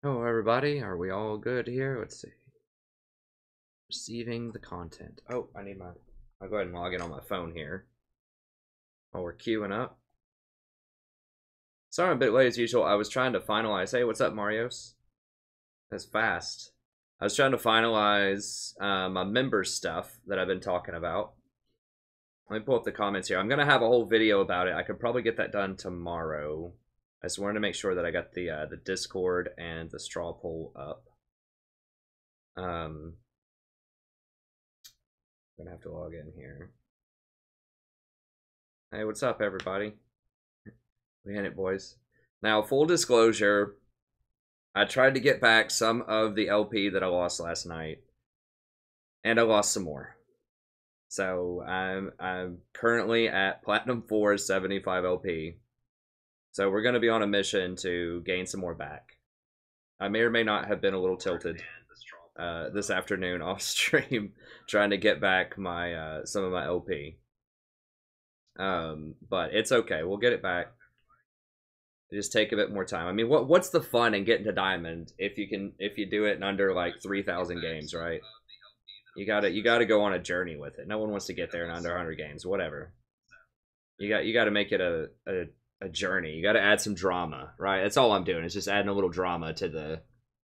Oh, everybody, are we all good here? Let's see. Receiving the content. Oh, I'll go ahead and log in on my phone here while we're queuing up. Sorry I'm a bit late as usual. I was trying to finalize. Hey, what's up, Marios? That's fast. I was trying to finalize my member stuff that I've been talking about. Let me pull up the comments here. I'm going to have a whole video about it. I could probably get that done tomorrow. I just wanted to make sure that I got the Discord and the straw poll up. I'm gonna have to log in here. Hey, what's up, everybody? We in it, boys. Now, full disclosure, I tried to get back some of the LP that I lost last night, and I lost some more. So I'm currently at Platinum 4 75 LP. So we're gonna be on a mission to gain some more back. I may or may not have been a little tilted this afternoon off stream, trying to get back my some of my LP. But it's okay. We'll get it back. Just take a bit more time. I mean, what's the fun in getting to diamond if you do it in under like 3,000 games, right? You gotta go on a journey with it. No one wants to get there in under 100 games. Whatever. You gotta make it a journey. You gotta add some drama, right? That's all I'm doing. Is just adding a little drama to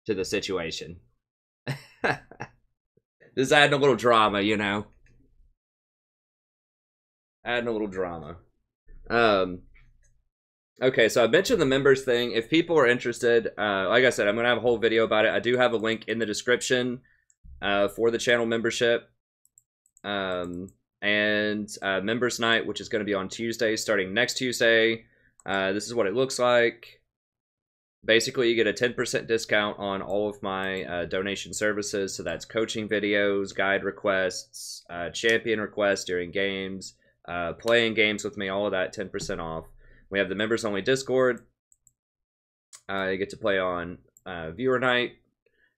the situation. Just adding a little drama, you know. Adding a little drama. Okay, so I mentioned the members thing. If people are interested, like I said, I'm going to have a whole video about it. I do have a link in the description for the channel membership. And Members Night, which is going to be on Tuesday, starting next Tuesday. This is what it looks like. Basically, you get a 10% discount on all of my donation services. So that's coaching videos, guide requests, champion requests during games, playing games with me, all of that 10% off. We have the members only Discord. You get to play on viewer night,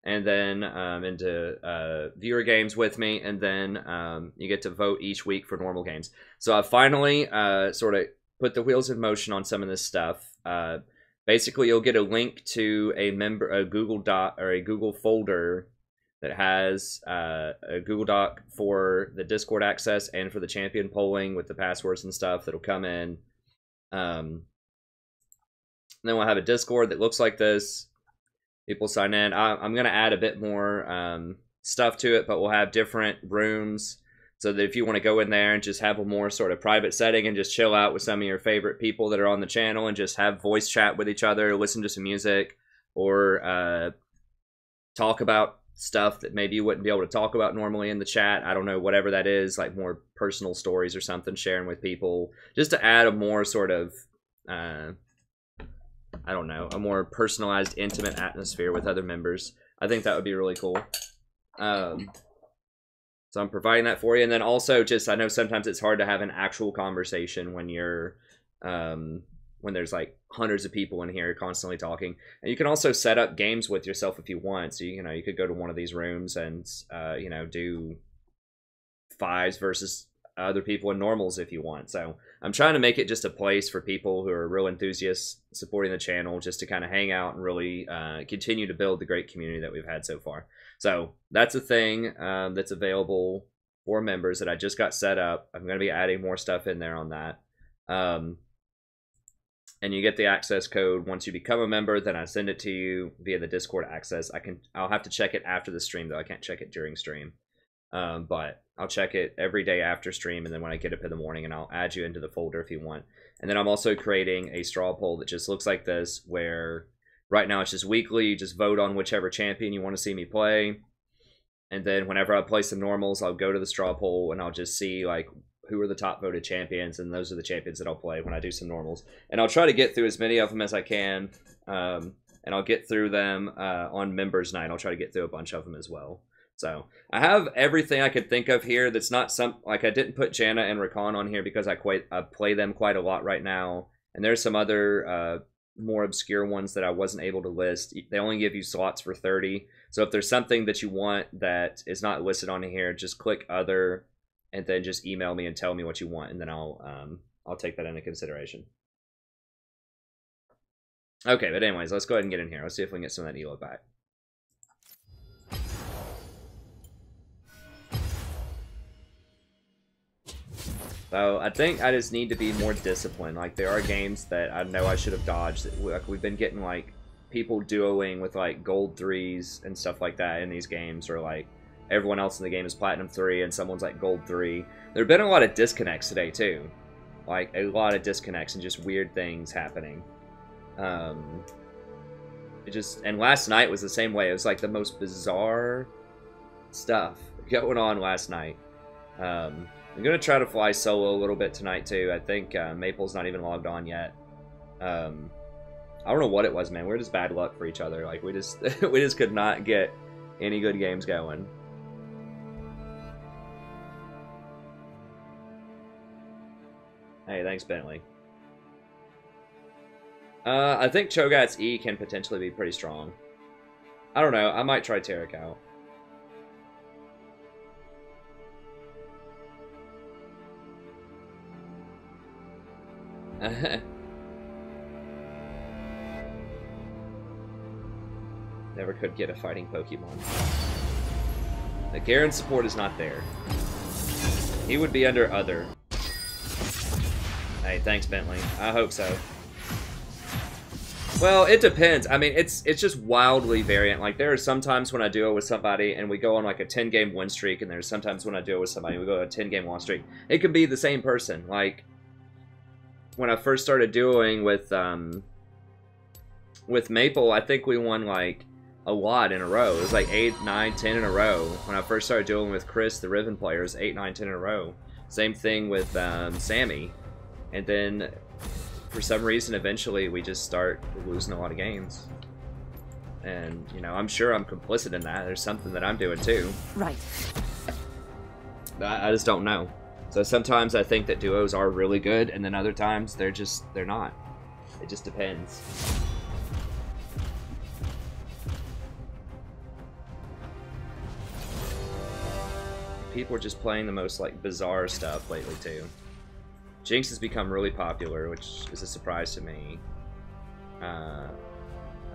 and then into viewer games with me, and then you get to vote each week for normal games. So I finally sort of put the wheels in motion on some of this stuff. Basically, you'll get a link to a Google Doc or a Google folder that has a Google Doc for the Discord access and for the champion polling with the passwords and stuff that'll come in. Then we'll have a Discord that looks like this. People sign in. I'm going to add a bit more stuff to it, but we'll have different rooms so that if you want to go in there and just have a more sort of private setting and just chill out with some of your favorite people that are on the channel and just have voice chat with each other, listen to some music, or talk about stuff that maybe you wouldn't be able to talk about normally in the chat. I don't know, whatever that is, like more personal stories or something, sharing with people, just to add a more sort of, I don't know, a more personalized, intimate atmosphere with other members. I think that would be really cool. So I'm providing that for you. And then also just, I know sometimes it's hard to have an actual conversation when you're, when there's like hundreds of people in here constantly talking. And you can also set up games with yourself if you want. So, you know, you could go to one of these rooms and, you know, do fives versus other people in normals if you want. So I'm trying to make it just a place for people who are real enthusiasts supporting the channel, just to kind of hang out and really continue to build the great community that we've had so far. So that's a thing that's available for members that I just got set up. I'm going to be adding more stuff in there on that. And you get the access code once you become a member. Then I send it to you via the Discord access. I'll have to check it after the stream, though. I can't check it during stream. But I'll check it every day after stream, and then when I get up in the morning, and I'll add you into the folder if you want. And then I'm also creating a straw poll that just looks like this, where right now it's just weekly. You just vote on whichever champion you want to see me play. And then whenever I play some normals, I'll go to the straw poll, and I'll just see like who are the top voted champions, and those are the champions that I'll play when I do some normals. And I'll try to get through as many of them as I can, and I'll get through them on Members Night. I'll try to get through a bunch of them as well. So I have everything I could think of here. That's not some, like, I didn't put Janna and Rakan on here because I play them quite a lot right now. And there's some other more obscure ones that I wasn't able to list. They only give you slots for 30. So if there's something that you want that is not listed on here, just click other and then just email me and tell me what you want, and then I'll take that into consideration. Okay, but anyways, let's go ahead and get in here. Let's see if we can get some of that elo back. So I think I just need to be more disciplined. Like, there are games that I know I should have dodged. Like, we've been getting, like, people duoing with, like, gold 3s and stuff like that in these games, or, like, everyone else in the game is platinum 3 and someone's, like, gold 3. There have been a lot of disconnects today, too. Like, a lot of disconnects and just weird things happening. And last night was the same way. It was, like, the most bizarre stuff going on last night. I'm going to try to fly solo a little bit tonight, too. I think Maple's not even logged on yet. I don't know what it was, man. We're just bad luck for each other. Like, we just we just could not get any good games going. Hey, thanks, Bentley. I think Cho'Gath's E can potentially be pretty strong. I don't know. I might try Tarek out. Never could get a fighting Pokemon. The Garen support is not there. He would be under other. Hey, thanks, Bentley. I hope so. Well, it depends. I mean, it's just wildly variant. Like, there are some times when I duo with somebody and we go on like a 10-game win streak, and there's sometimes when I duo with somebody and we go on a 10-game loss streak. It could be the same person. Like, when I first started duoing with Maple, I think we won like a lot in a row. It was like 8, 9, 10 in a row. When I first started dueling with Chris, the Riven player, it was 8, 9, 10 in a row. Same thing with Sammy. And then, for some reason, eventually we just start losing a lot of games. And, you know, I'm sure I'm complicit in that. There's something that I'm doing too. Right. I just don't know. So sometimes I think that duos are really good, and then other times they're not. It just depends. People are just playing the most, like, bizarre stuff lately, too. Jinx has become really popular, which is a surprise to me. I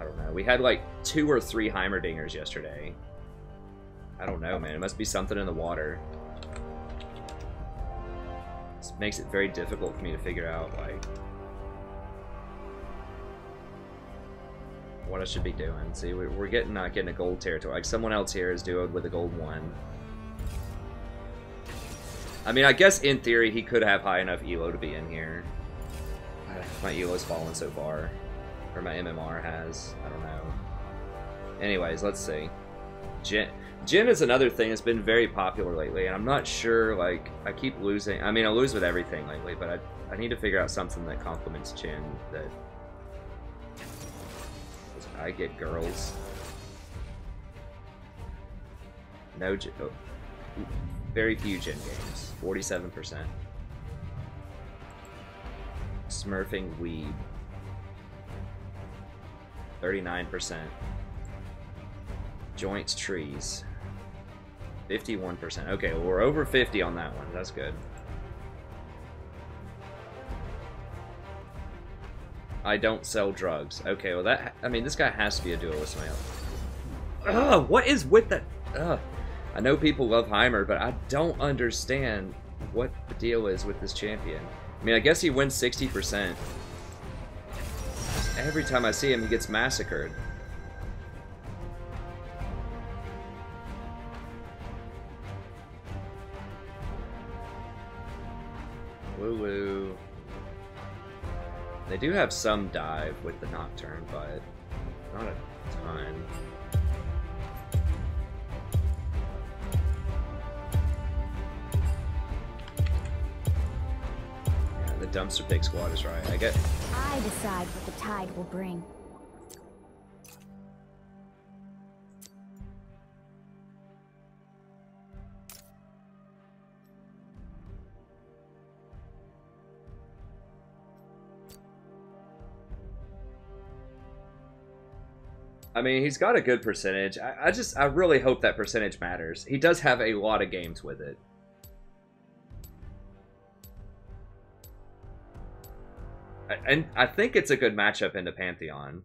don't know. We had, like, 2 or 3 Heimerdingers yesterday. I don't know, man. It must be something in the water. This makes it very difficult for me to figure out, like, what I should be doing. See, we're not getting a gold territory. Like, someone else here is duoed with a gold 1. I mean, I guess in theory he could have high enough elo to be in here. My elo's fallen so far. Or my MMR has. I don't know. Anyways, let's see. Jhin is another thing that's been very popular lately, and I'm not sure, like, I keep losing. I mean, I lose with everything lately, but I need to figure out something that complements Jhin that I get girls. No Jhin. Oh. Very few Jhin games. 47%. Smurfing weeb. 39%. Joints trees. 51%. Okay, well, we're over 50 on that one. That's good. I don't sell drugs. Okay, well that... I mean, this guy has to be a duo with somebody else. Ugh, what is with that? Ugh. I know people love Heimer, but I don't understand what the deal is with this champion. I mean, I guess he wins 60%. Every time I see him, he gets massacred. Woo-woo. They do have some dive with the Nocturne, but not a ton. The dumpster pig squad is right. I decide what the tide will bring. I mean, he's got a good percentage. I really hope that percentage matters. He does have a lot of games with it. And I think it's a good matchup into Pantheon.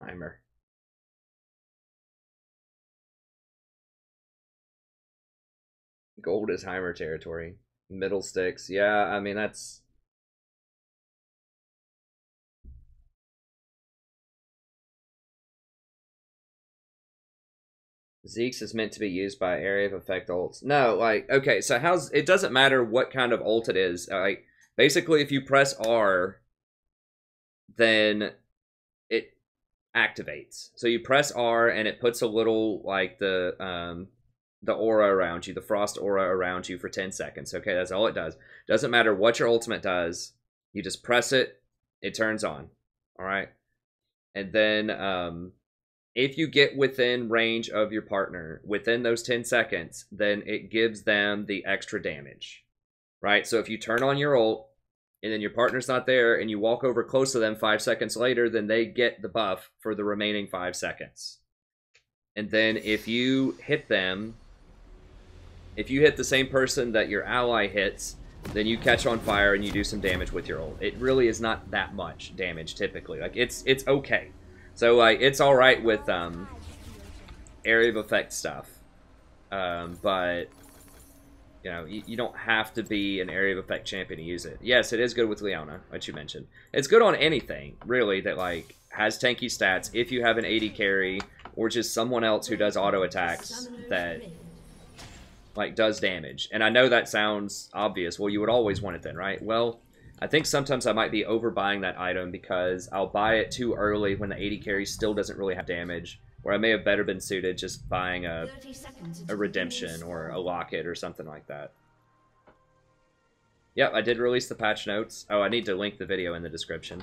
Heimer. Gold is Heimer territory. Middle sticks. Yeah, I mean, that's... Zeke's is meant to be used by area of effect ults. No, like, okay, so how's... It doesn't matter what kind of ult it is. Like, basically, if you press R, then it activates. So you press R, and it puts a little, like, the aura around you, the frost aura around you for 10 seconds. Okay, that's all it does. Doesn't matter what your ultimate does. You just press it, it turns on. All right? And then... if you get within range of your partner within those 10 seconds, then it gives them the extra damage, right? So if you turn on your ult and then your partner's not there and you walk over close to them 5 seconds later, then they get the buff for the remaining 5 seconds. And then if you hit them, if you hit the same person that your ally hits, then you catch on fire and you do some damage with your ult. It really is not that much damage typically. Like it's okay. So, like, it's alright with, area of effect stuff. But, you know, you don't have to be an area of effect champion to use it. Yes, it is good with Leona, which you mentioned. It's good on anything, really, that, like, has tanky stats if you have an AD carry or just someone else who does auto attacks that, like, does damage. And I know that sounds obvious. Well, you would always want it then, right? Well... I think sometimes I might be overbuying that item because I'll buy it too early when the AD carry still doesn't really have damage, where I may have better been suited just buying a redemption or a locket or something like that. Yep, I did release the patch notes. Oh, I need to link the video in the description.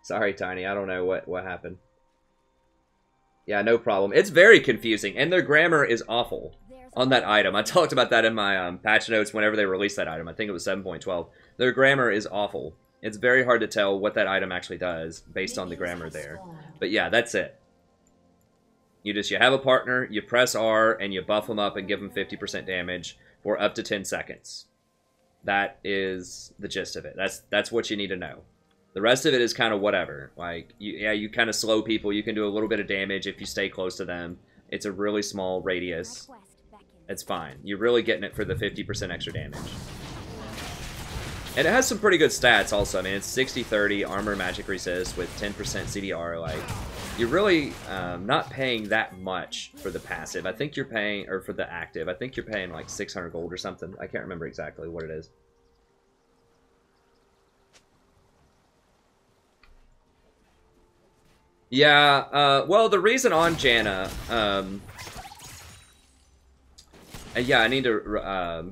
Sorry, Tiny, I don't know what happened. Yeah, no problem. It's very confusing, and their grammar is awful on that item. I talked about that in my patch notes whenever they released that item. I think it was 7.12. Their grammar is awful. It's very hard to tell what that item actually does based on the grammar there. But yeah, that's it. You have a partner, you press R, and you buff them up and give them 50% damage for up to 10 seconds. That is the gist of it. That's what you need to know. The rest of it is kind of whatever. Like, you kind of slow people. You can do a little bit of damage if you stay close to them. It's a really small radius. It's fine. You're really getting it for the 50% extra damage. And it has some pretty good stats also. I mean, it's 60-30 armor magic resist with 10% CDR. Like, you're really not paying that much for the passive. I think you're paying, or for the active, I think you're paying like 600 gold or something. I can't remember exactly what it is. Yeah, well, the reason on Janna, yeah, I need to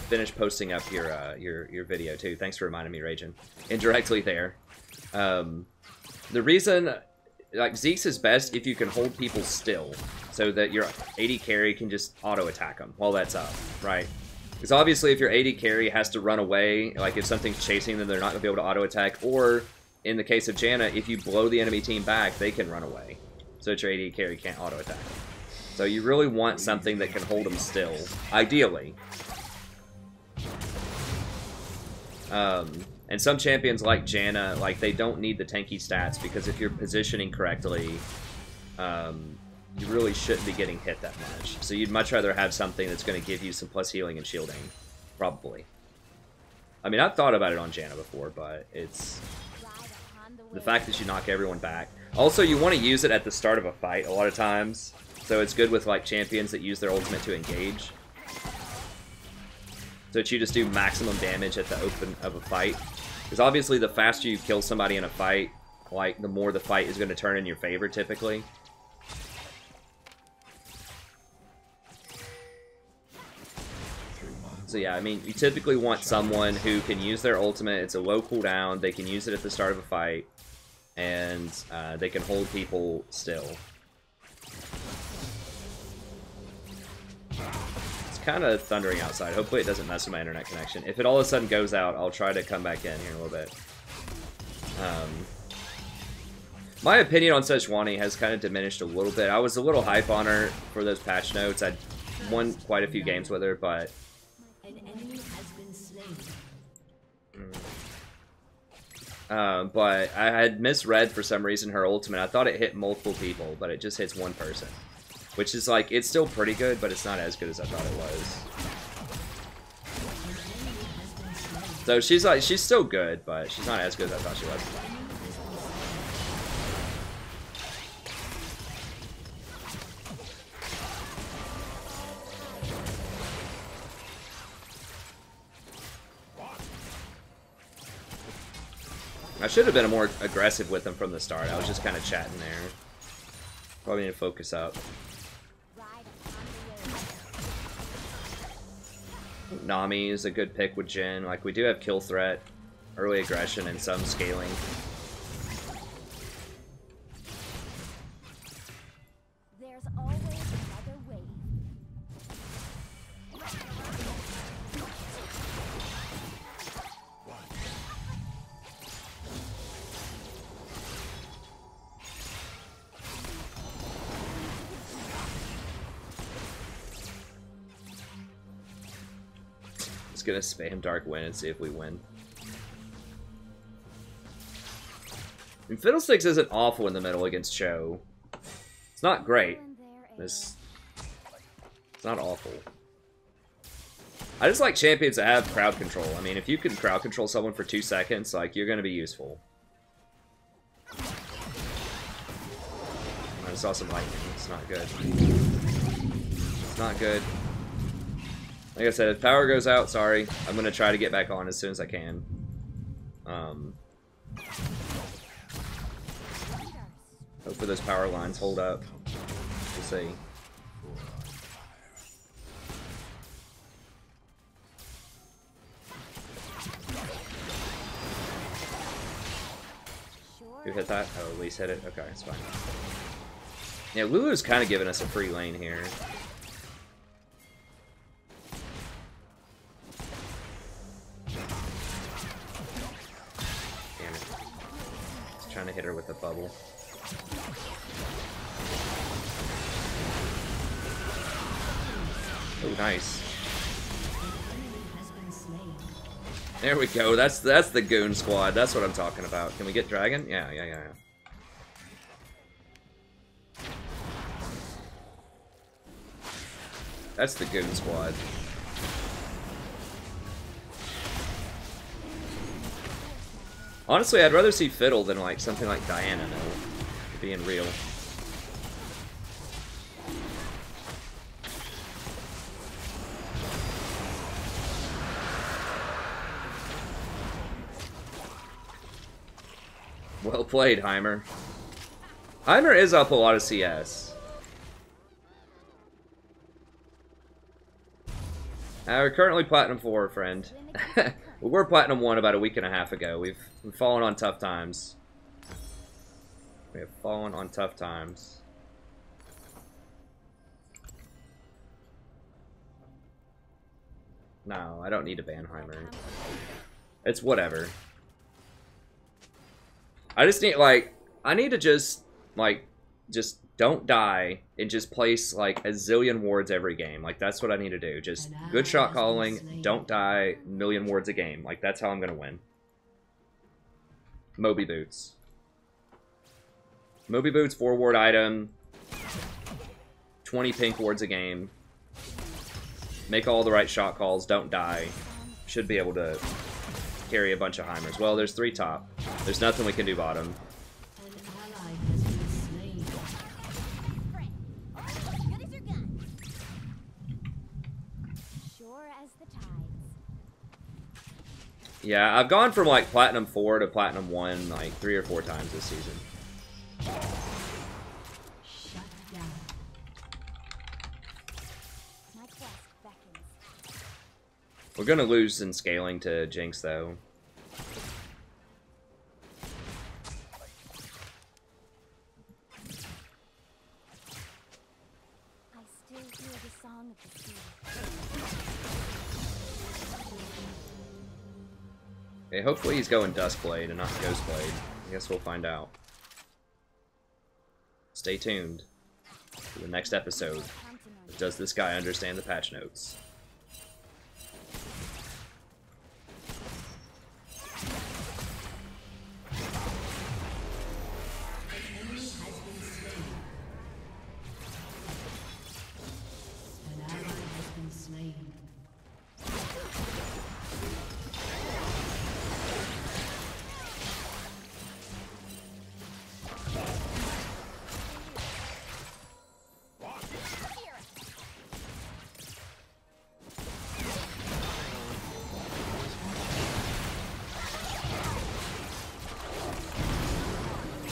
finish posting up your video too. Thanks for reminding me, Ragin. Indirectly there. The reason, like, Zeke's is best if you can hold people still, so that your AD carry can just auto attack them while that's up, right? Because obviously, if your AD carry has to run away, like if something's chasing them, they're not gonna be able to auto attack, or in the case of Janna, if you blow the enemy team back, they can run away. So that your AD carry can't auto-attack them. So you really want something that can hold them still, ideally. And some champions like Janna, like, they don't need the tanky stats, because if you're positioning correctly, you really shouldn't be getting hit that much. So you'd much rather have something that's going to give you some plus healing and shielding, probably. I mean, I've thought about it on Janna before, but it's... the fact that you knock everyone back. Also, you want to use it at the start of a fight a lot of times. So it's good with, like, champions that use their ultimate to engage. So that you just do maximum damage at the open of a fight. Because obviously the faster you kill somebody in a fight, like, the more the fight is going to turn in your favor, typically. So yeah, I mean, you typically want someone who can use their ultimate. It's a low cooldown. They can use it at the start of a fight. And they can hold people still. It's kind of thundering outside. Hopefully it doesn't mess with my internet connection. If it all of a sudden goes out, I'll try to come back in here in a little bit. My opinion on Sejuani has kind of diminished a little bit. I was a little hype on her for those patch notes. I won quite a few games with her, but An enemy has been slain. but I had misread for some reason her ultimate. I thought it hit multiple people, but it just hits one person, which is like, it's still pretty good, but it's not as good as I thought it was. So she's like, she's still good, but she's not as good as I thought she was. I should have been more aggressive with them from the start. I was just kind of chatting there. Probably need to focus up. Nami is a good pick with Jhin. Like, we do have kill threat, early aggression, and some scaling. There's always another way. Just gonna spam Dark Wind and see if we win. I mean, Fiddlesticks isn't awful in the middle against Cho. It's not great. It's not awful. I just like champions that have crowd control. I mean, if you can crowd control someone for 2 seconds, like, you're gonna be useful. I saw some lightning. It's not good. It's not good. Like I said, if power goes out, sorry. I'm gonna try to get back on as soon as I can. Hopefully those power lines hold up. We'll see. You hit that? Oh, at least hit it. Okay, it's fine. Yeah, Lulu's kind of giving us a free lane here. Damn it. Just trying to hit her with the bubble. Oh, nice. There we go. That's the goon squad. That's what I'm talking about. Can we get dragon? Yeah. That's the goon squad. Honestly, I'd rather see Fiddle than like something like Diana, though. Being real. Well played, Heimer. Heimer is up a lot of CS. We're currently Platinum 4, friend. We were Platinum 1 about a week and a half ago. We've fallen on tough times. We have fallen on tough times. No, I don't need to ban Heimer. It's whatever. I just need, like, I need to just don't die and just place, like, a zillion wards every game. Like, that's what I need to do. Just good shot calling, don't die, million wards a game. Like, that's how I'm gonna win. Moby Boots. Moby Boots, 4 ward item, 20 pink wards a game. Make all the right shot calls, don't die. Should be able to carry a bunch of Heimers. Well, there's 3 top. There's nothing we can do bottom. Yeah, I've gone from like Platinum 4 to Platinum 1 like 3 or 4 times this season. We're gonna lose in scaling to Jinx though. I still hear the song of the sea. Okay, hopefully he's going Duskblade and not Ghostblade. I guess we'll find out. Stay tuned for the next episode. Does this guy understand the patch notes?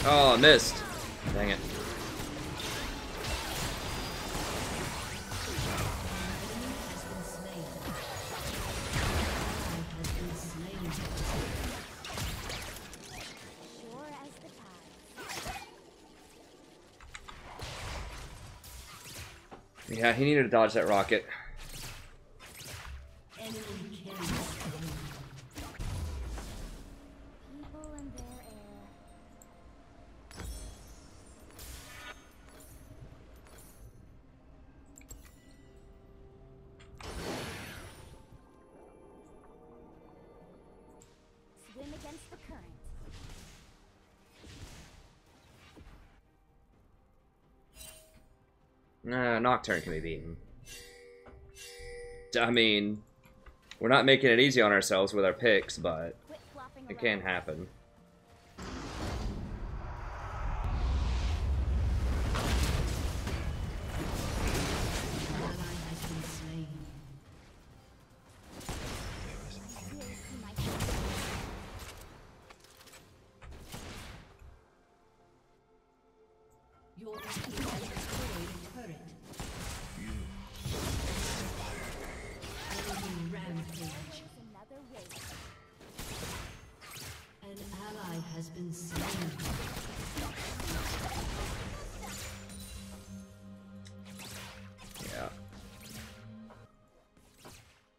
Oh, I missed. Dang it. Yeah, he needed to dodge that rocket. Nocturne can be beaten. I mean, we're not making it easy on ourselves with our picks, but it can happen.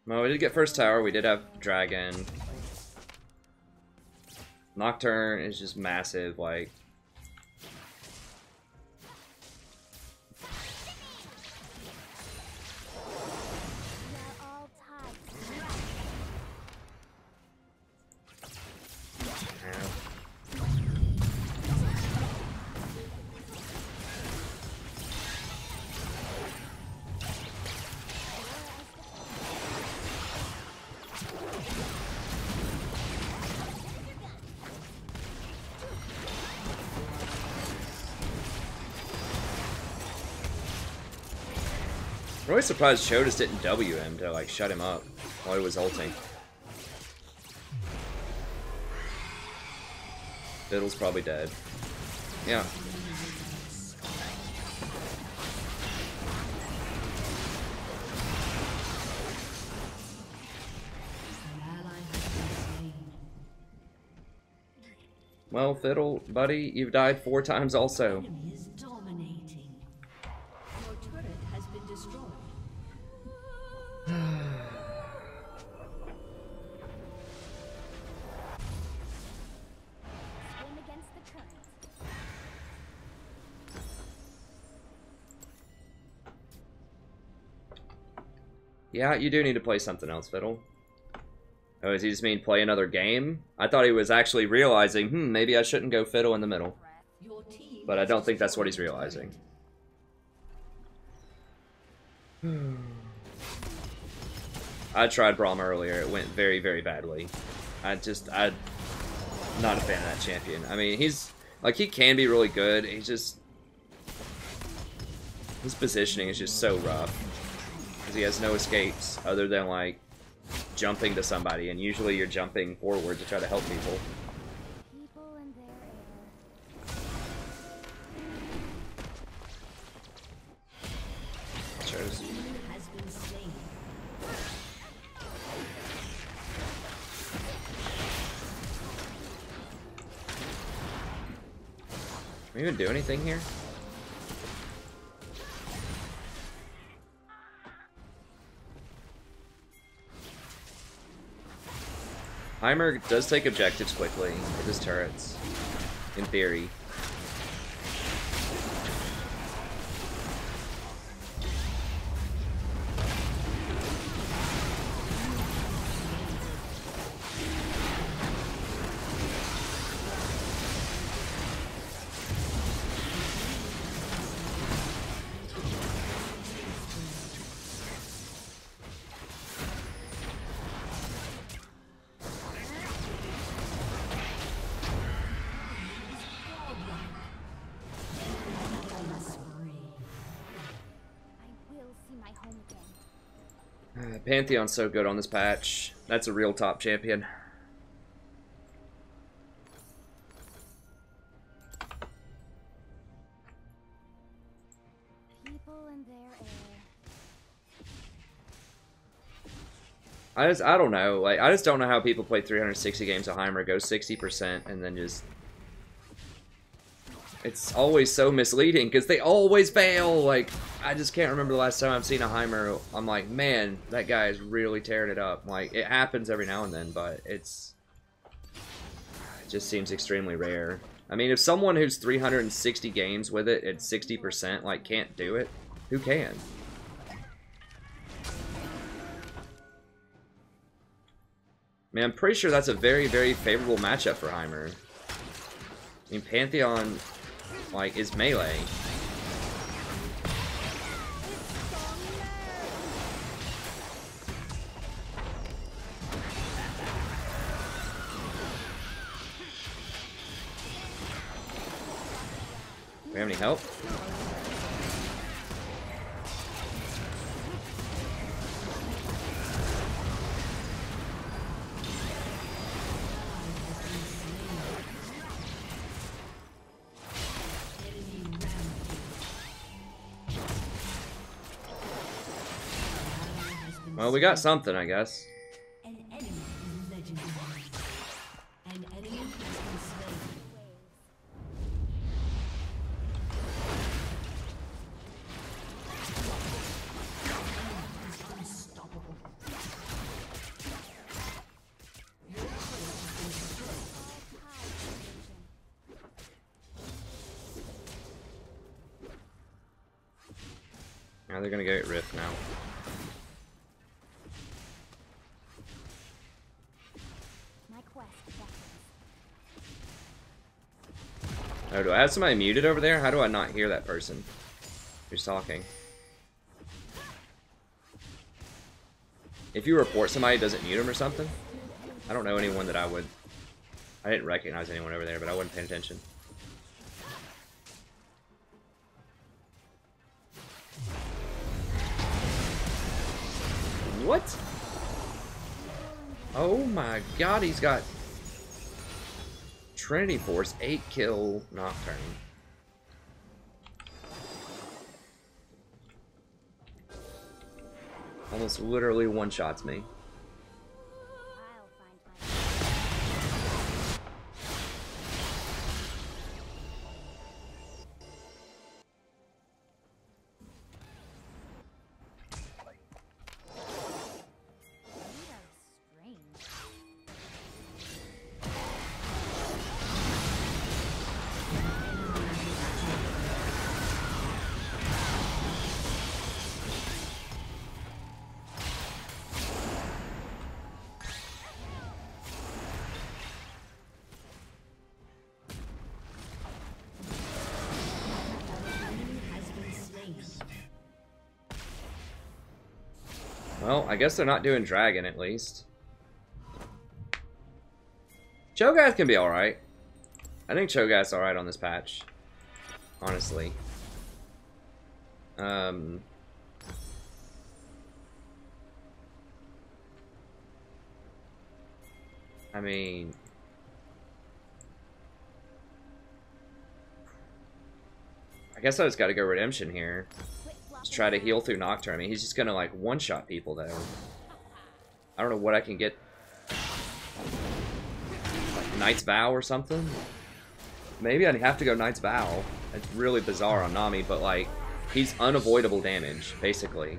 Well, we did get first tower. We did have dragon. Nocturne is just massive, like. I'm really surprised Cho just didn't W him to like shut him up while he was ulting. Fiddle's probably dead. Yeah. Well, Fiddle, buddy, you've died 4 times also. Yeah, you do need to play something else, Fiddle. Oh, does he just mean play another game? I thought he was actually realizing, maybe I shouldn't go Fiddle in the middle. But I don't think that's what he's realizing. I tried Braum earlier. It went very, very badly. I'm not a fan of that champion. I mean, he's, like, he can be really good. He's just, his positioning is just so rough. Because he has no escapes other than, like, jumping to somebody. And usually you're jumping forward to try to help people. Chose. Can we even do anything here? Heimer does take objectives quickly with his turrets, in theory. Pantheon's so good on this patch. That's a real top champion. People and their air. I don't know. Like, I just don't know how people play 360 games of Heimer, go 60%, and then just... It's always so misleading, because they always fail! Like, I just can't remember the last time I've seen a Heimer. I'm like, man, that guy is really tearing it up. Like, it happens every now and then, but it just seems extremely rare. I mean, if someone who's 360 games with it at 60%, like, can't do it, who can? I mean, I'm pretty sure that's a very, very favorable matchup for Heimer. I mean, Pantheon, like, is melee. Do we have any help? Well, we got something, I guess. An enemy is legendary. An enemy has been slain. Unstoppable. Now they're gonna get Rift now. Oh, do I have somebody muted over there? How do I not hear that person who's talking? If you report somebody, does it mute them or something? I don't know anyone that I would... I didn't recognize anyone over there, but I wasn't paying attention. What? Oh my god, he's got... Trinity Force, 8-kill Nocturne. Almost literally one-shots me. I'll find my Well, I guess they're not doing Dragon, at least. Cho'Gath can be alright. I think Cho'Gath's alright on this patch. Honestly. I mean... I guess I just gotta go Redemption here. Just try to heal through Nocturne. I mean, he's just gonna, like, one-shot people, though. I don't know what I can get. Like, Knight's Vow or something? Maybe I'd have to go Knight's Vow. It's really bizarre on Nami, but, like, he's unavoidable damage, basically.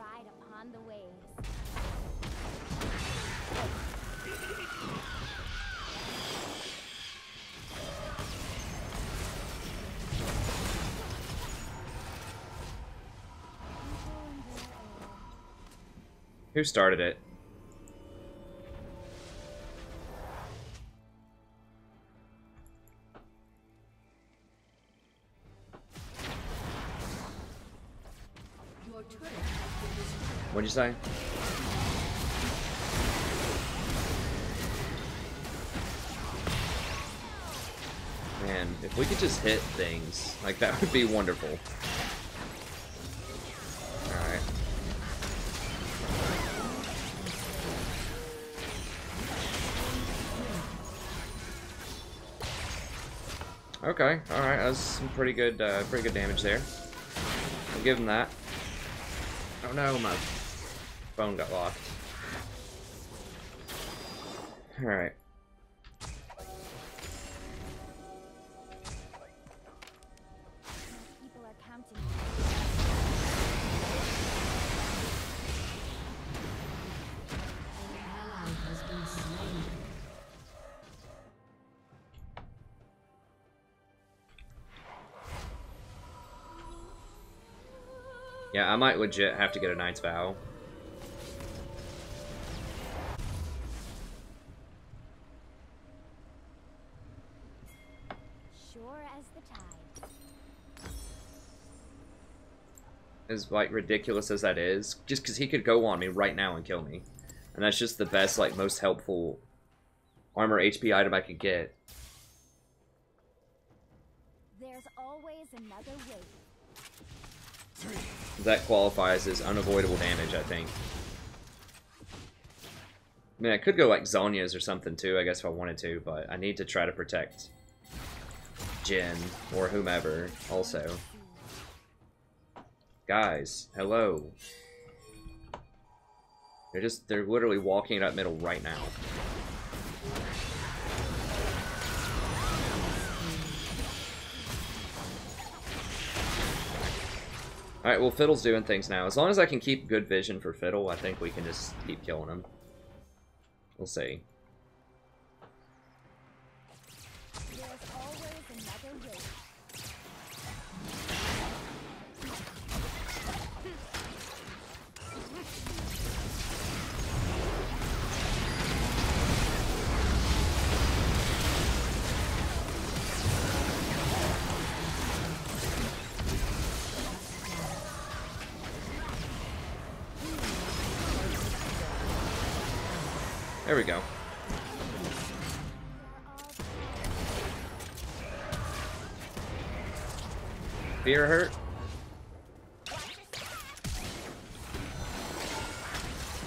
ride upon the waves. Who started it? What'd you say? Man, if we could just hit things, like that would be wonderful. Alright. Okay, alright, that's some pretty good damage there. I'll give him that. Oh no, my phone got locked. Alright. People are counting. An ally has been slain. Yeah, I might legit have to get a Knight's Vow. Sure as the tide. As like ridiculous as that is, just because he could go on me right now and kill me, and that's just the best, like most helpful armor HP item I could get. There's always another way. That qualifies as unavoidable damage, I think. I mean, I could go like Zonya's or something too, I guess, if I wanted to, but I need to try to protect Jin or whomever also. Guys, hello. They're literally walking it up middle right now. Alright, well, Fiddle's doing things now. As long as I can keep good vision for Fiddle, I think we can just keep killing him. We'll see. There's always another way. There we go. Fear hurt?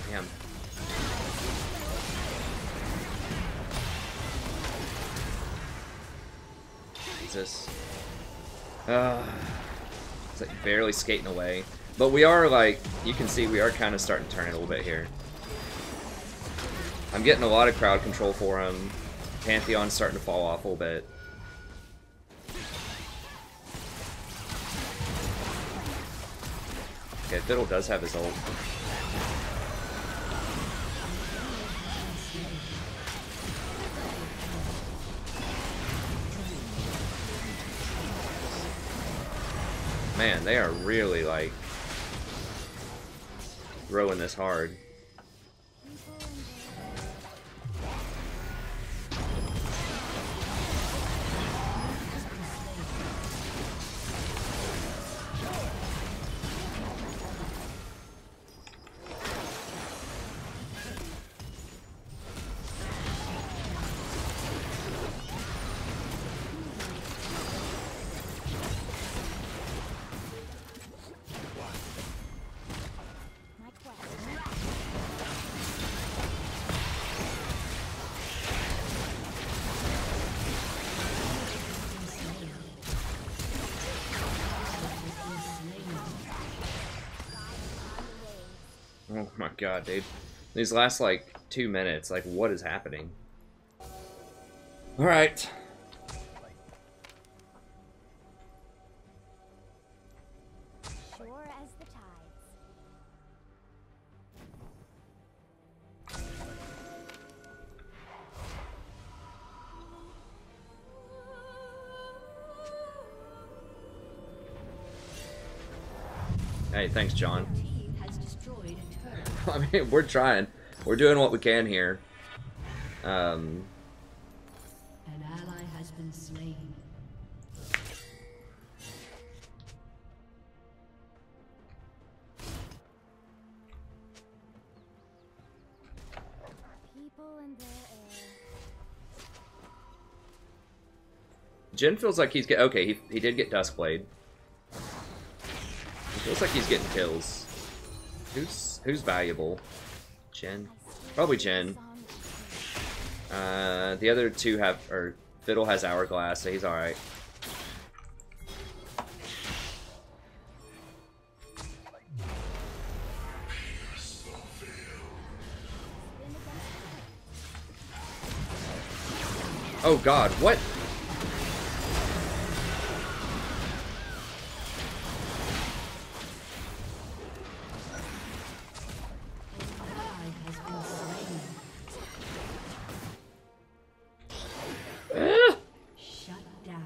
Damn. Jesus. It's like barely skating away. But we are like, you can see we are kind of starting to turn it a little bit here. I'm getting a lot of crowd control for him. Pantheon's starting to fall off a little bit. Okay, Fiddle does have his ult. Man, they are really, like, throwing this hard. My quest. Oh my god, dude. These last, like, 2 minutes, like, what is happening? Alright. Sure as the tides. Hey, thanks, John. Team has destroyed a turret. I mean, we're trying. We're doing what we can here. An ally has been slain. Jin feels like he's getting... Okay, he did get Duskblade. He feels like he's getting kills. Who's valuable? Jin? Probably Jin. The other two have... Or Fiddle has Hourglass, so he's alright. Oh god, what? Shut down.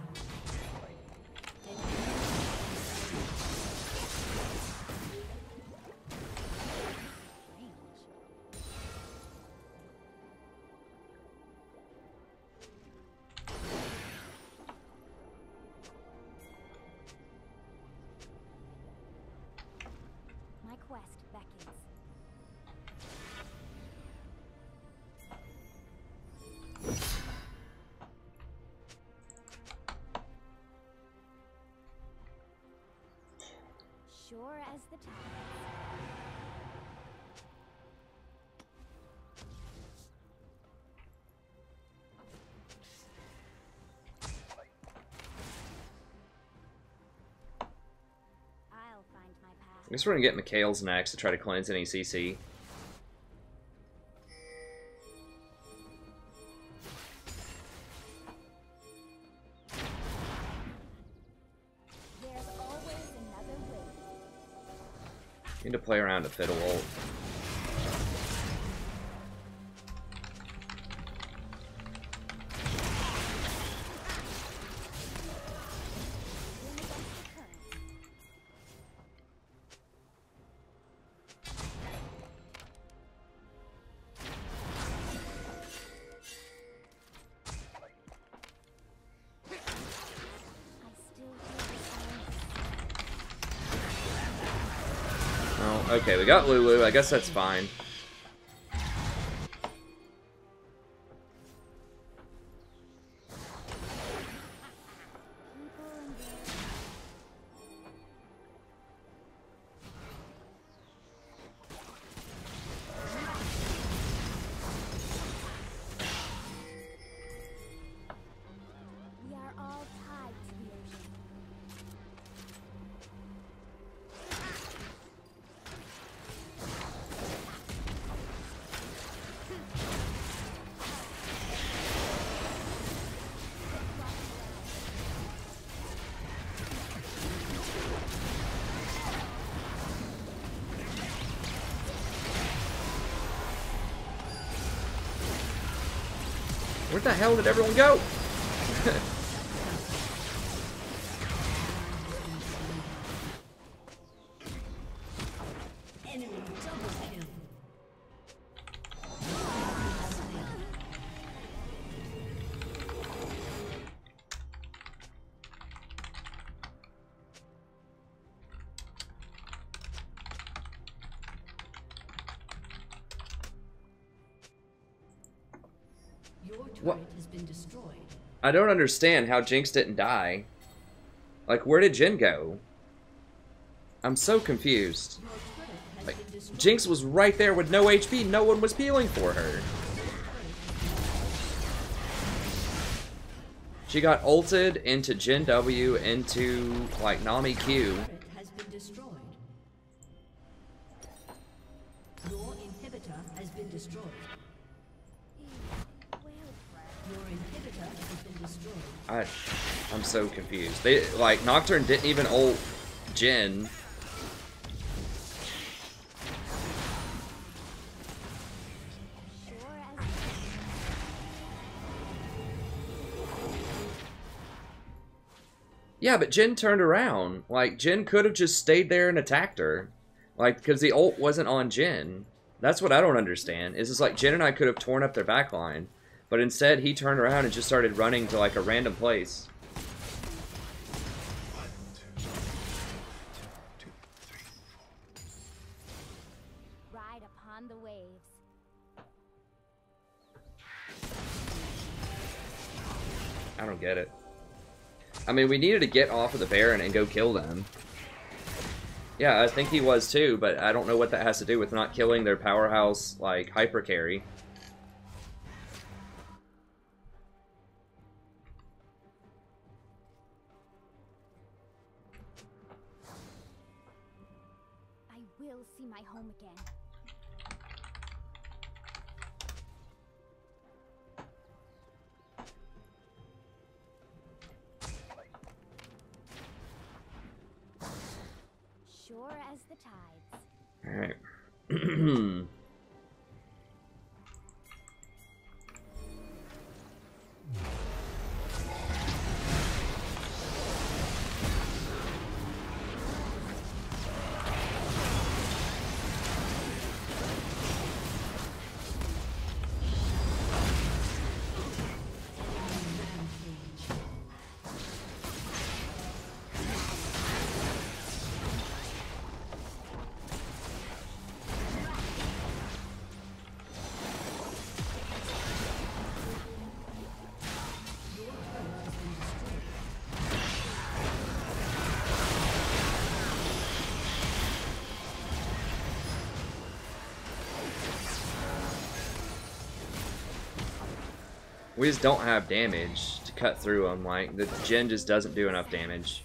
My quest beckons. Sure as the tides. I'll find my path. I guess we're gonna get Mikhail's next to try to cleanse any CC. There's always another way. Need to play around a Fiddle ult. Swim against the current. I still hear the sound. Oh, okay, we got Lulu. I guess that's fine. People and their we are all tied to the ocean. Where the hell did everyone go? Enemy double kill. Your turret What? has been destroyed. I don't understand how Jinx didn't die. Like, where did Jin go? I'm so confused. Your turret has Like, been destroyed. Jinx was right there with no HP. No one was healing for her. She got ulted into Jin W into, like, Nami Q. Turret has been destroyed. Your inhibitor has been destroyed. Your inhibitor has been destroyed. I'm so confused. They, like, Nocturne didn't even ult Jin. Sure as Yeah, but Jin turned around. Like, Jin could have just stayed there and attacked her. Like, because the ult wasn't on Jin. That's what I don't understand. Is it's like Jin and I could have torn up their backline. But instead, he turned around and just started running to, like, a random place. ride upon the waves. I don't get it. I mean, we needed to get off of the Baron and go kill them. Yeah, I think he was too, but I don't know what that has to do with not killing their powerhouse, like, hyper carry. I will see my home again. Sure as the tides. Alright. We just don't have damage to cut through them. Like, the Jhin just doesn't do enough damage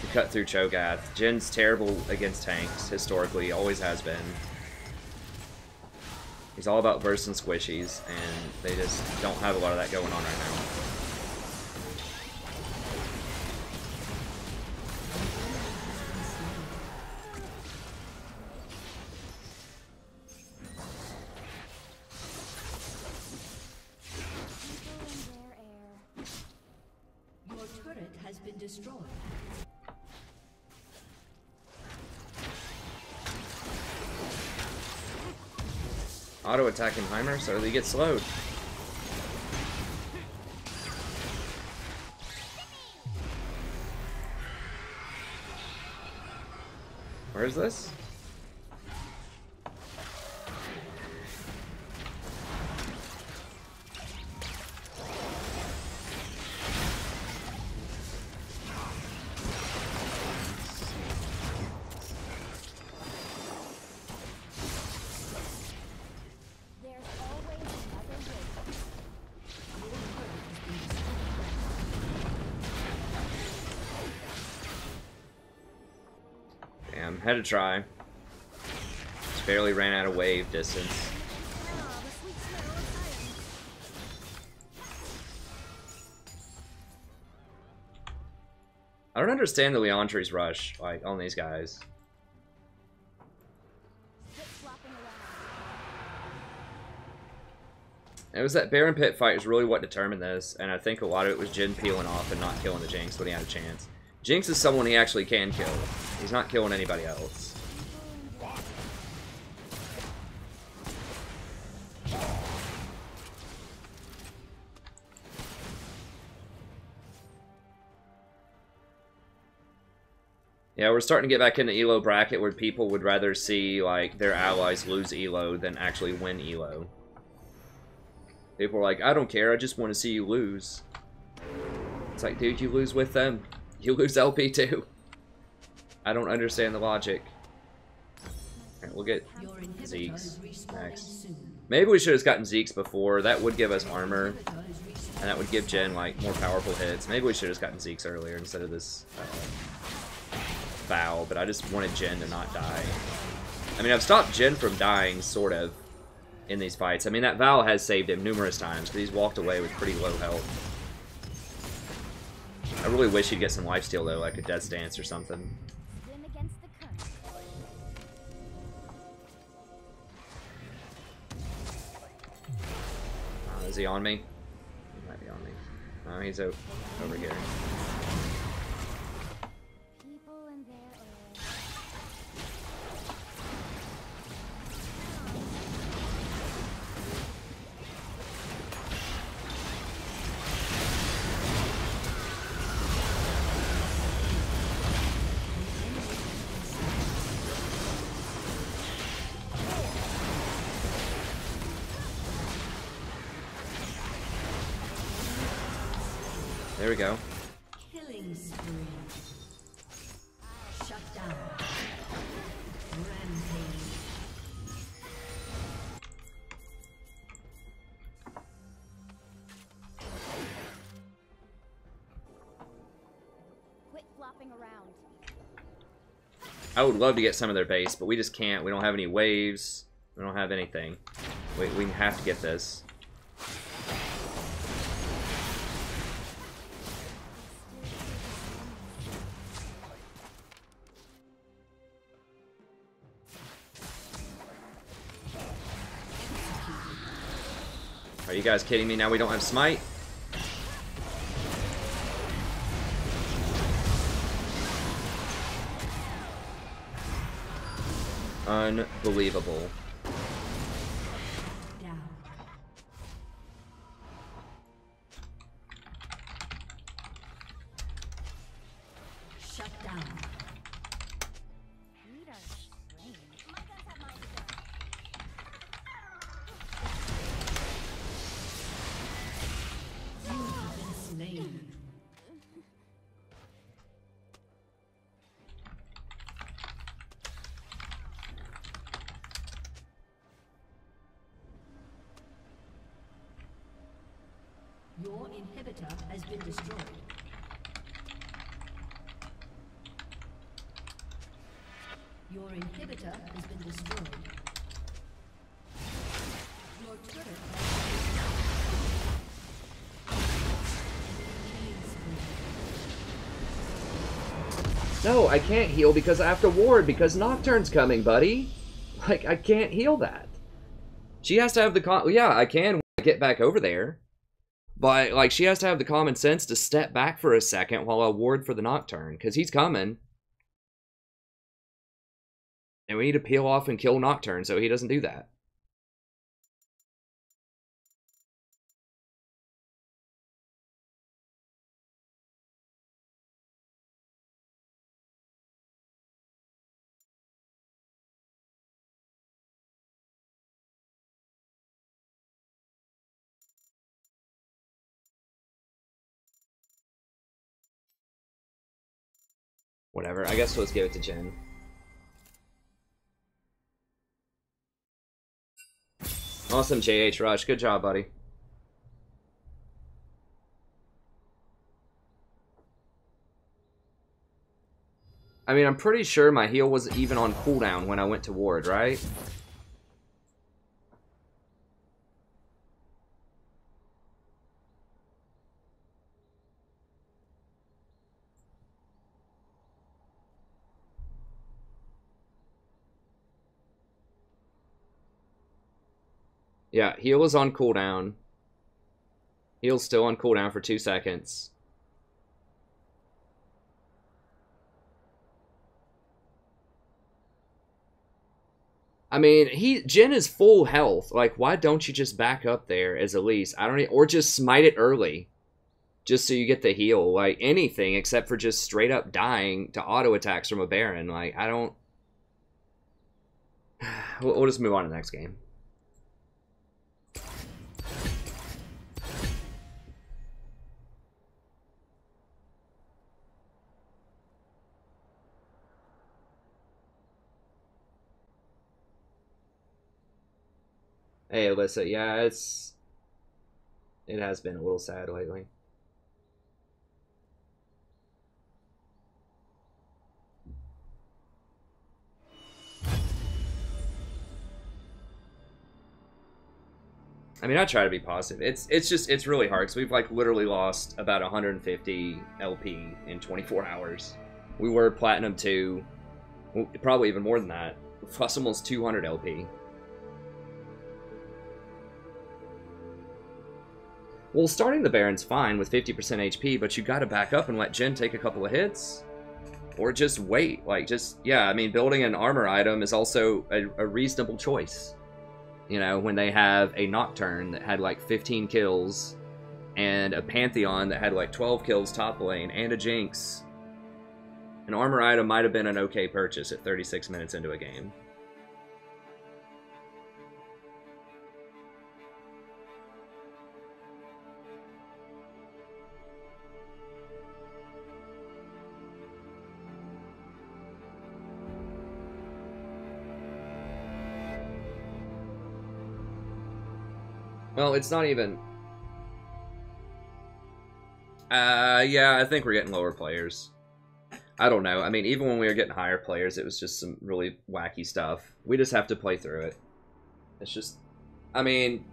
to cut through Cho'Gath. Jin's terrible against tanks, historically, always has been. He's all about bursts and squishies, and they just don't have a lot of that going on right now. Destroyed. Auto attacking Heimer, so they get slowed. Where is this? Damn, had to try. Just barely ran out of wave distance. I don't understand the Leandri's rush, like, on these guys. It was that Baron Pit fight is really what determined this, and I think a lot of it was Jhin peeling off and not killing the Jinx when he had a chance. Jinx is someone he actually can kill. He's not killing anybody else. Yeah, we're starting to get back in the Elo bracket where people would rather see, like, their allies lose Elo than actually win Elo. People are like, I don't care, I just want to see you lose. It's like, dude, you lose with them. You lose LP too. I don't understand the logic. Alright, we'll get Zeke's next. Maybe we should have gotten Zeke's before. That would give us armor. And that would give Jhin, like, more powerful hits. Maybe we should have gotten Zeke's earlier instead of this Vow. But I just wanted Jhin to not die. I mean, I've stopped Jhin from dying, sort of, in these fights. I mean, that Vow has saved him numerous times, but he's walked away with pretty low health. I really wish he'd get some lifesteal, though, like a Death's Dance or something. Is he on me? He might be on me. Oh, he's over here. There we go. spree. Shut down. Rampage. Quit flopping around. I would love to get some of their base, but we just can't. We don't have any waves. We don't have anything. We have to get this. Are you guys kidding me? Now we don't have smite? Unbelievable. Down. Shut down. Need our strength. My guns have mine to go. You have been slain. Your inhibitor has been destroyed. Your inhibitor has been destroyed. Your turret has No, I can't heal because I have to ward because Nocturne's coming, buddy. Like, I can't heal that. She has to have the yeah, I can when I get back over there. But, like, she has to have the common sense to step back for a second while I ward for the Nocturne, because he's coming. And we need to peel off and kill Nocturne so he doesn't do that. Whatever, I guess let's give it to Jen. Awesome, JH Rush. Good job, buddy. I mean, I'm pretty sure my heal was even on cooldown when I went to ward, right? Yeah, heal is on cooldown. Heal's still on cooldown for 2 seconds. I mean, Jin is full health. Like, why don't you just back up there as Elise? I don't, or just smite it early, just so you get the heal. Like anything except for just straight up dying to auto attacks from a Baron. Like I don't. We'll just move on to the next game. Hey, Alyssa, yeah, it has been a little sad lately. I mean, I try to be positive. It's really hard because we've like literally lost about 150 LP in 24 hours. We were Platinum 2, probably even more than that. We've lost almost 200 LP. Well, starting the Baron's fine with 50% HP, but you gotta back up and let Jin take a couple of hits. Or just wait. Like, just, yeah, I mean, building an armor item is also a reasonable choice. You know, when they have a Nocturne that had like 15 kills, and a Pantheon that had like 12 kills top lane, and a Jinx. An armor item might have been an okay purchase at 36 minutes into a game. Well, it's not even... yeah, I think we're getting lower players. I don't know. I mean, even when we were getting higher players, it was just some really wacky stuff. We just have to play through it. It's just... I mean,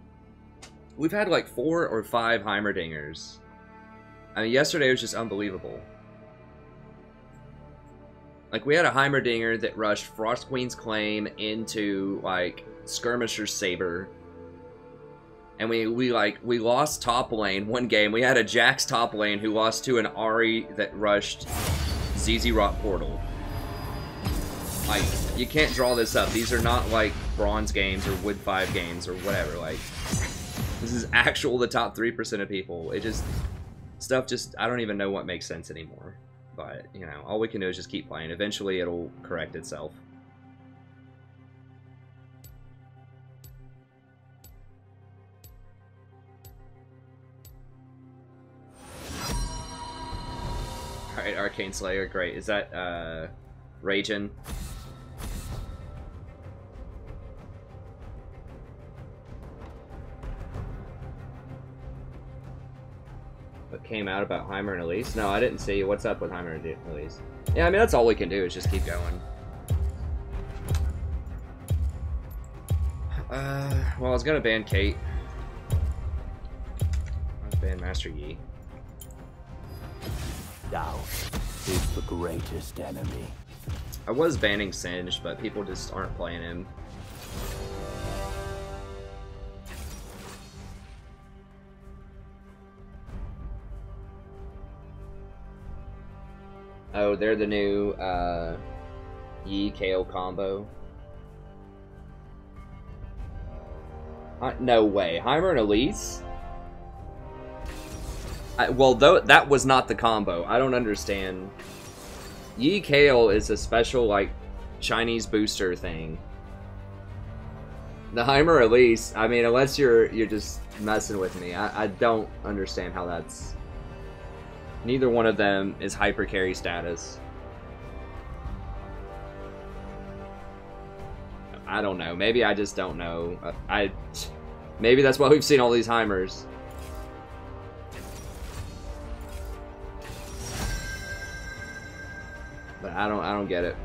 we've had like 4 or 5 Heimerdingers. I mean, yesterday was just unbelievable. Like, we had a Heimerdinger that rushed Frost Queen's Claim into, like, Skirmisher's Saber. And we lost top lane one game. We had a Jax top lane who lost to an Ahri that rushed ZZ Rock Portal. Like, you can't draw this up. These are not, like, Bronze games or Wood 5 games or whatever. Like, this is actual the top 3% of people. It just... Stuff just... I don't even know what makes sense anymore. But, you know, all we can do is just keep playing. Eventually, it'll correct itself. Alright, Arcane Slayer, great. Is that, Ragin? What came out about Heimer and Elise? No, I didn't see. What's up with Heimer and Elise? Yeah, I mean, that's all we can do is just keep going. Well, I was gonna ban Kate. Let's ban Master Yi. Doubt is the greatest enemy. I was banning Singed, but people just aren't playing him. Oh, they're the new Yi KO combo. No way. Heimer and Elise? Well, though that was not the combo. I don't understand. Yi KO is a special, like, Chinese booster thing. The Heimer Elise, I mean, unless you're just messing with me, I don't understand how that's... Neither one of them is hyper carry status. I don't know. Maybe I just don't know. Maybe that's why we've seen all these Heimers. But I don't get it.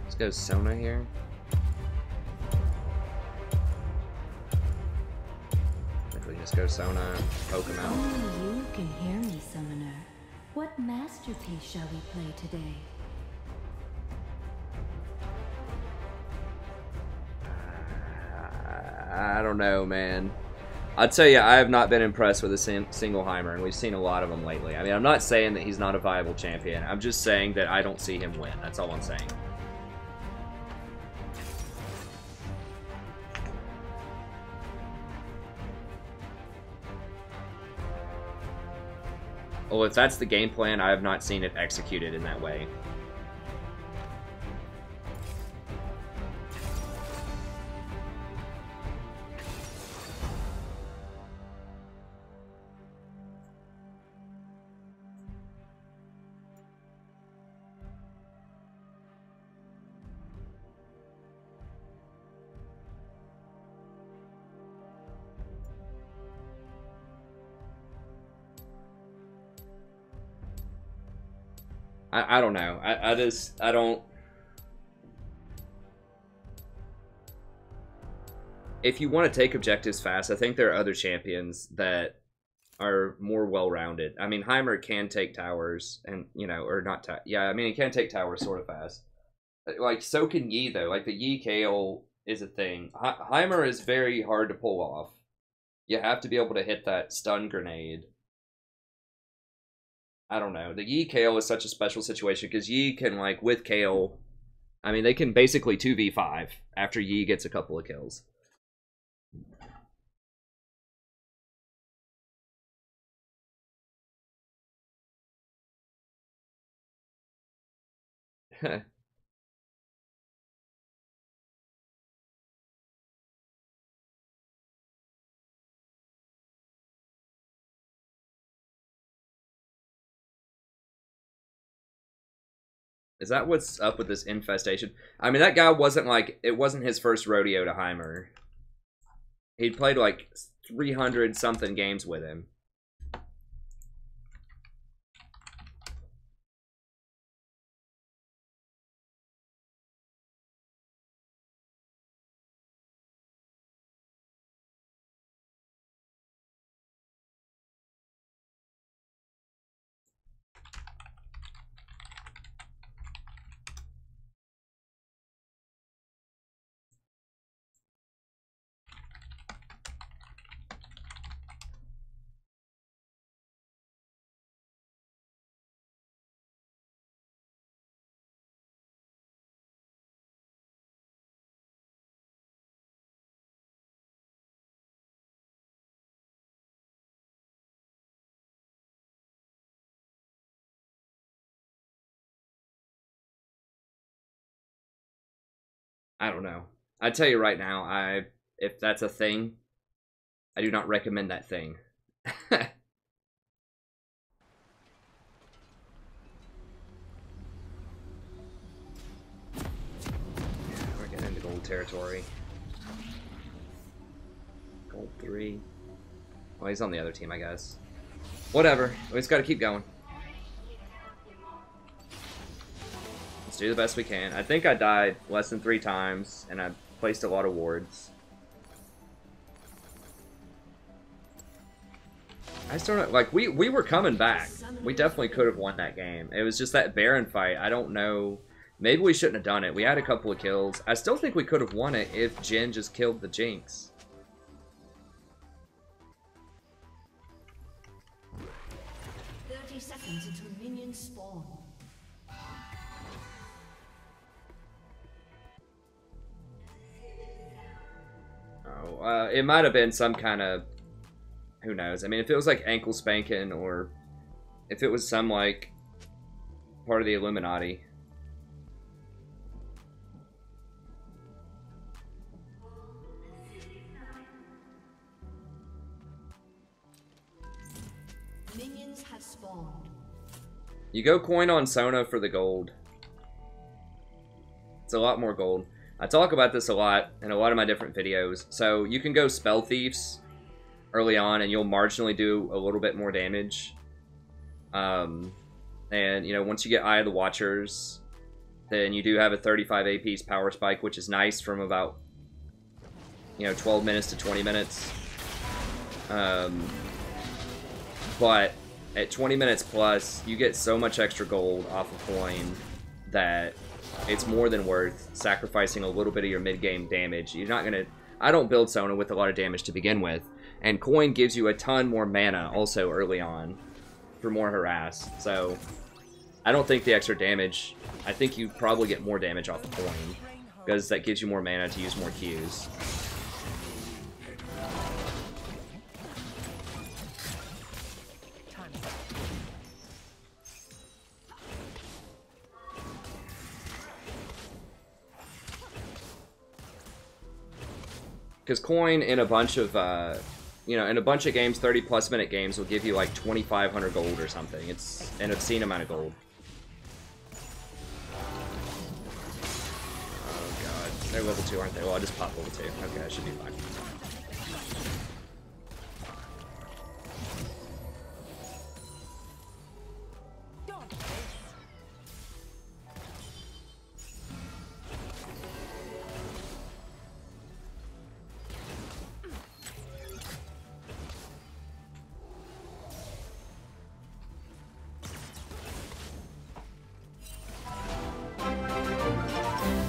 Let's go Sona here. If we just go Sona, poke him out. Only you can hear me, Summoner. What masterpiece shall we play today? I don't know, man. I'll tell you, I have not been impressed with a single Heimer, and we've seen a lot of them lately. I mean, I'm not saying that he's not a viable champion. I'm just saying that I don't see him win. That's all I'm saying. Well, if that's the game plan, I have not seen it executed in that way. I don't know. I don't... If you want to take objectives fast, I think there are other champions that are more well-rounded. I mean, Heimer can take towers, and, you know, or not... Yeah, I mean, he can take towers sort of fast. Like, so can Yi, though. Like, the Yi KO is a thing. Heimer is very hard to pull off. You have to be able to hit that stun grenade. I don't know. The Yi KO is such a special situation because Yi can, like, with KO, I mean, they can basically 2v5 after Yi gets a couple of kills. Is that what's up with this infestation? I mean, that guy wasn't like, it wasn't his first rodeo to Heimer. He'd played like 300 something games with him. I don't know. I tell you right now, if that's a thing, I do not recommend that thing. Yeah, we're getting into gold territory. Gold 3. Well, he's on the other team, I guess. Whatever. We just got to keep going. Let's do the best we can. I think I died less than 3 times, and I placed a lot of wards. I just don't know. Like, we were coming back. We definitely could have won that game. It was just that Baron fight. I don't know. Maybe we shouldn't have done it. We had a couple of kills. I still think we could have won it if Jhin just killed the Jinx. Seconds until minions spawn. Oh, it might have been some kind of, who knows. I mean, if it was like ankle spanking, or if it was some like part of the Illuminati. Minions have spawned. You go coin on Sona for the gold. It's a lot more gold. I talk about this a lot in a lot of my different videos. So you can go Spell Thieves early on and you'll marginally do a little bit more damage. And, you know, once you get Eye of the Watchers, then you do have a 35 AP's power spike, which is nice from about, you know, 12 minutes to 20 minutes. But at 20 minutes plus, you get so much extra gold off a coin that it's more than worth sacrificing a little bit of your mid-game damage. You're not going to... I don't build Sona with a lot of damage to begin with. And coin gives you a ton more mana also early on for more harass. So I don't think the extra damage... I think you probably get more damage off a coin because that gives you more mana to use more Qs. Because coin in a bunch of, you know, in a bunch of games, 30+ minute games will give you like 2,500 gold or something. It's an obscene amount of gold. Oh god, they're level 2, aren't they? Well, I just popped level 2. Okay, I should be fine.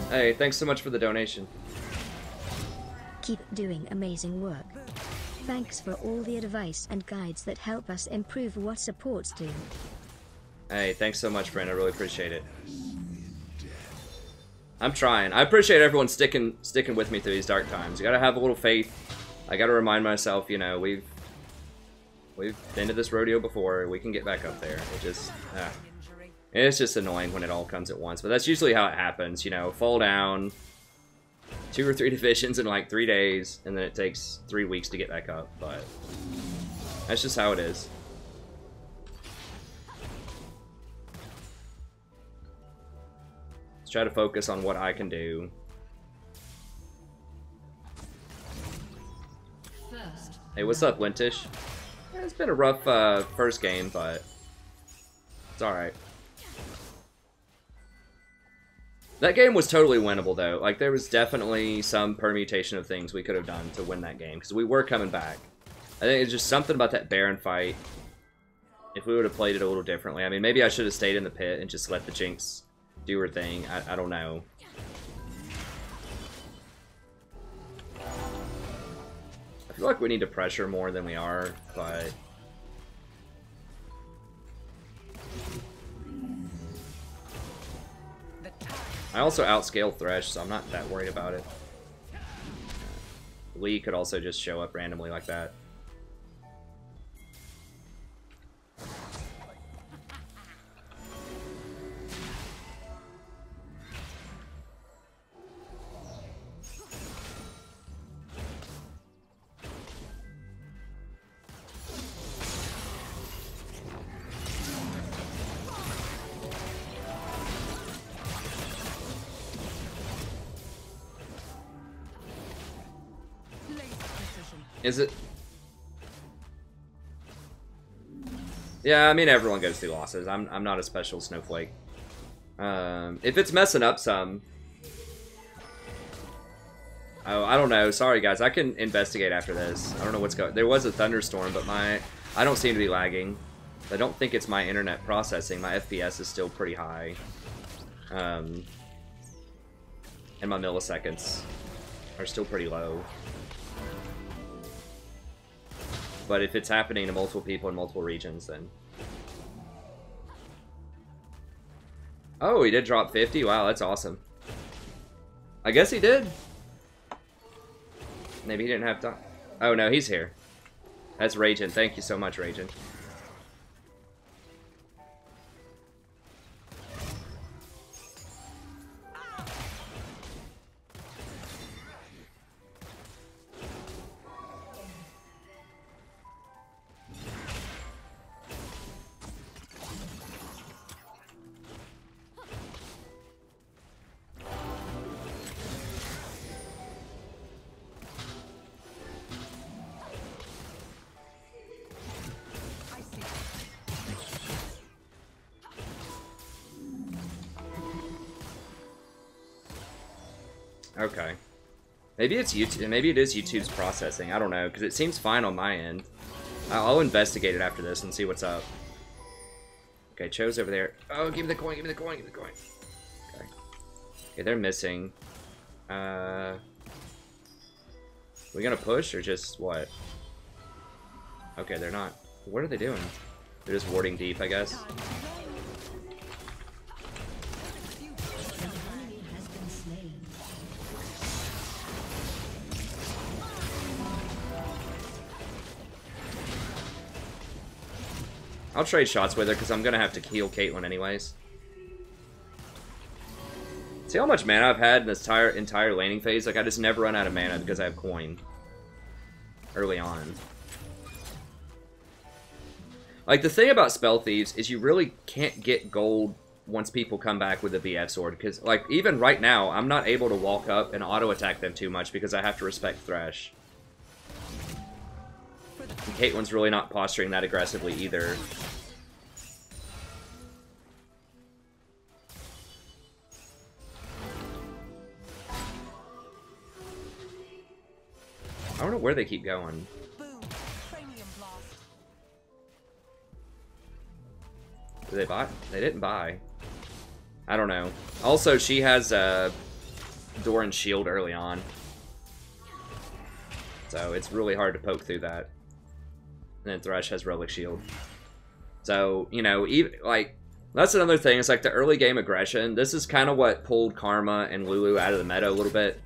Hey, thanks so much for the donation. Keep doing amazing work. Thanks for all the advice and guides that help us improve what supports do. Hey, thanks so much, friend. I really appreciate it. I'm trying. I appreciate everyone sticking with me through these dark times. You gotta have a little faith. I gotta remind myself, you know, we've been to this rodeo before. We can get back up there. It just, it's just annoying when it all comes at once. But that's usually how it happens, you know. Fall down 2 or 3 divisions in like 3 days, and then it takes 3 weeks to get back up. But that's just how it is. try to focus on what I can do. First, Hey, what's up, Lintish? Yeah, it's been a rough first game, but it's alright. That game was totally winnable, though. Like, there was definitely some permutation of things we could have done to win that game, because we were coming back. I think it's just something about that Baron fight. If we would have played it a little differently. I mean, maybe I should have stayed in the pit and just let the Jinx do her thing. I don't know. I feel like we need to pressure more than we are, but... I also outscale Thresh, so I'm not that worried about it. Lee could also just show up randomly like that. Is it? Yeah, I mean, everyone goes through losses. I'm not a special snowflake. If it's messing up some... Oh, I don't know. Sorry, guys. I can investigate after this. I don't know what's going... There was a thunderstorm, but I don't seem to be lagging. I don't think it's my internet processing. My FPS is still pretty high. And my milliseconds are still pretty low. But if it's happening to multiple people in multiple regions, then... Oh, he did drop 50? Wow, that's awesome. I guess he did. Maybe he didn't have time. Oh, no, he's here. That's Ragin. Thank you so much, Ragin. Okay. Maybe it's YouTube. Maybe it is YouTube's processing. I don't know, because it seems fine on my end. I'll investigate it after this and see what's up. Okay, Cho's over there. Oh, give me the coin, give me the coin, give me the coin. Okay. Okay, they're missing. We gonna push or just what? Okay, they're not. What are they doing? They're just warding deep, I guess. I'll trade shots with her because I'm going to have to heal Caitlyn anyways. See how much mana I've had in this entire laning phase? Like, I just never run out of mana because I have coin early on. Like, the thing about Spell Thieves is you really can't get gold once people come back with the BF sword. Because, like, even right now, I'm not able to walk up and auto-attack them too much because I have to respect Thresh. And Caitlyn's really not posturing that aggressively either. I don't know where they keep going. Did they buy? They didn't buy. I don't know. Also, she has Doran's shield early on. So it's really hard to poke through that. And then Thresh has Relic Shield. So, you know, even, like, that's another thing. It's like the early game aggression. This is kind of what pulled Karma and Lulu out of the meta a little bit.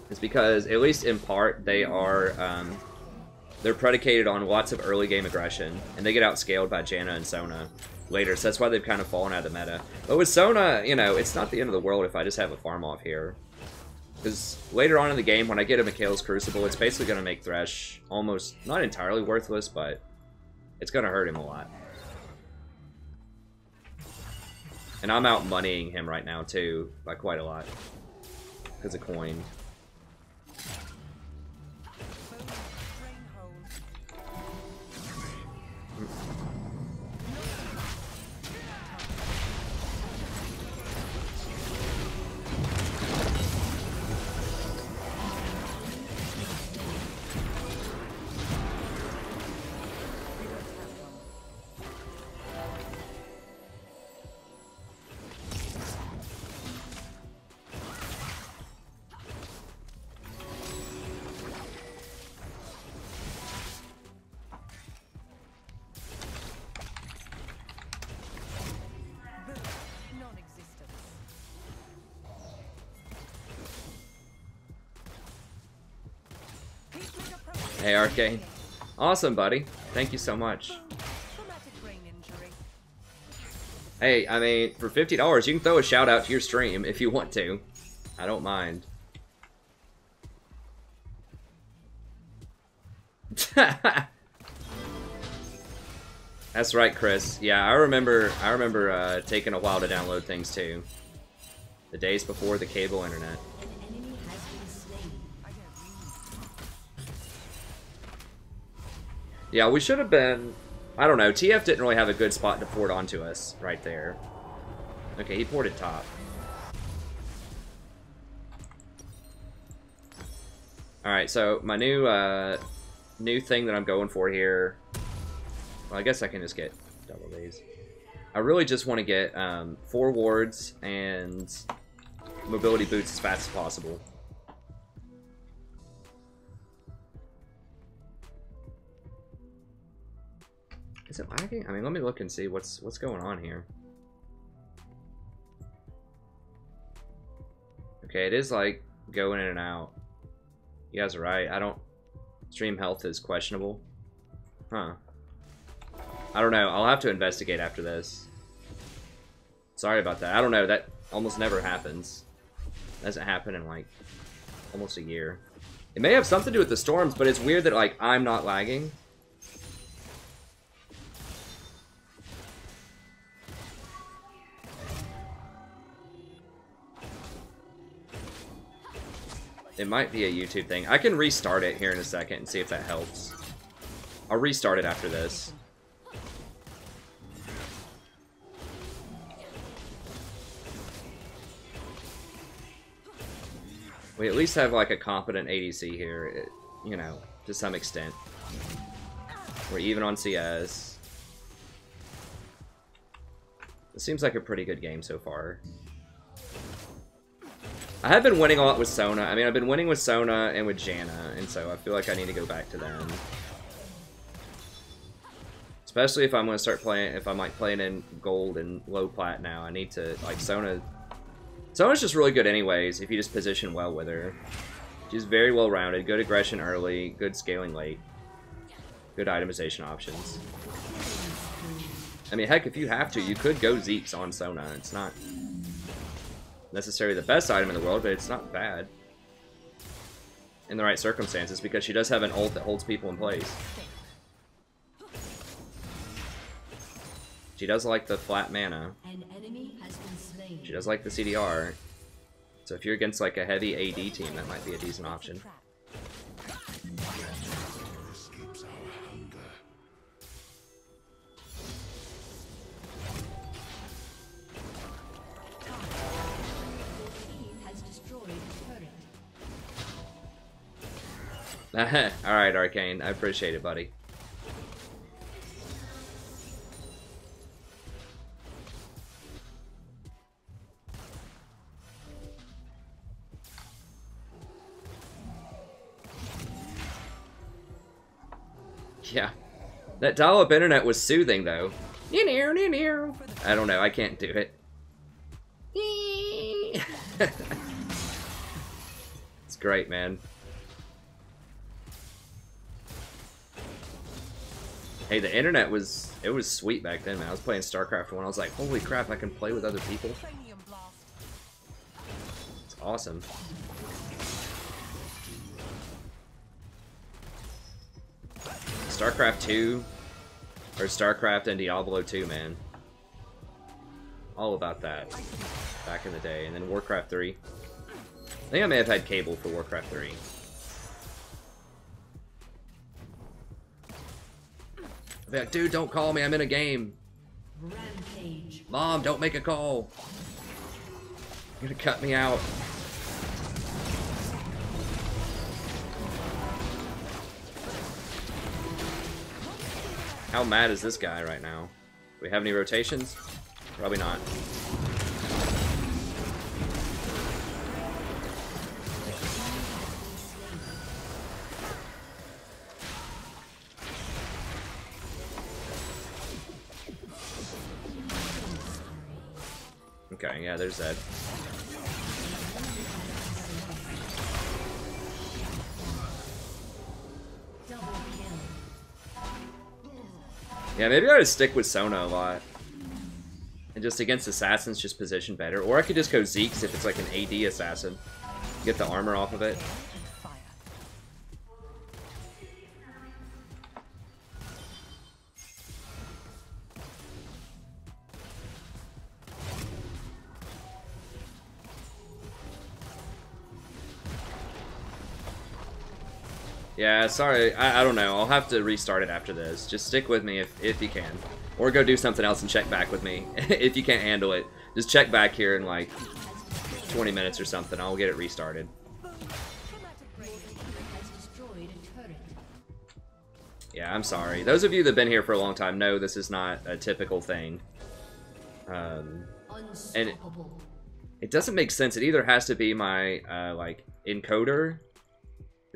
It's because, at least in part, they are, they're predicated on lots of early game aggression. And they get outscaled by Janna and Sona later. So that's why they've kind of fallen out of the meta. But with Sona, you know, it's not the end of the world if I just have a farm off here. Because later on in the game, when I get a Mikhail's Crucible, it's basically going to make Thresh almost, not entirely worthless, but it's going to hurt him a lot. And I'm out moneying him right now, too, by quite a lot. Because of coin. Hey, Arcane. Awesome, buddy. Thank you so much. Hey, I mean, for $50, you can throw a shout out to your stream if you want to. I don't mind. That's right, Chris. Yeah, I remember taking a while to download things too. The days before the cable internet. Yeah, we should have been... I don't know, TF didn't really have a good spot to port onto us right there. Okay, he ported top. Alright, so my new thing that I'm going for here... Well, I guess I can just get double these. I really just want to get 4 wards and mobility boots as fast as possible. Is it lagging? I mean, let me look and see what's going on here. Okay, it is like going in and out. You guys are right. I don't... Stream health is questionable. Huh. I don't know. I'll have to investigate after this. Sorry about that. I don't know. That almost never happens. Doesn't happen in like almost a year. It may have something to do with the storms, but it's weird that like I'm not lagging. It might be a YouTube thing. I can restart it here in a second and see if that helps. I'll restart it after this. We at least have like a competent ADC here, you know, to some extent. We're even on CS. It seems like a pretty good game so far. I have been winning a lot with Sona. I mean, I've been winning with Sona and with Janna, and so I feel like I need to go back to them. Especially if I'm going to start playing, if I'm like playing in gold and low plat now, I need to, like, Sona's just really good anyways, if you just position well with her. She's very well rounded, good aggression early, good scaling late, good itemization options. I mean, heck, if you have to, you could go Zeke's on Sona. It's not necessarily the best item in the world, but it's not bad in the right circumstances because she does have an ult that holds people in place. She does like the flat mana. An enemy has been slain. She does like the CDR. So if you're against like a heavy AD team, that might be a decent option. Alright, Arcane. I appreciate it, buddy. Yeah. That dial-up internet was soothing, though. I don't know. I can't do it. It's great, man. Hey, the internet was, it was sweet back then, man. I was playing StarCraft 1. I was like, holy crap, I can play with other people. It's awesome. StarCraft 2, or StarCraft and Diablo 2, man. All about that back in the day. And then Warcraft 3. I think I may have had cable for Warcraft 3. I'd be like, dude, don't call me. I'm in a game. Rampage. Mom, don't make a call. You're gonna cut me out. How mad is this guy right now? Do we have any rotations? Probably not. Okay, yeah, there's that. Yeah, maybe I would stick with Sona a lot. And just against assassins, just position better. Or I could just go Zeke's if it's like an AD assassin. Get the armor off of it. Yeah, sorry, I don't know. I'll have to restart it after this. Just stick with me if you can. Or go do something else and check back with me. If you can't handle it, just check back here in like 20 minutes or something. I'll get it restarted. Yeah, I'm sorry. Those of you that have been here for a long time know this is not a typical thing. And it doesn't make sense. It either has to be my like encoder.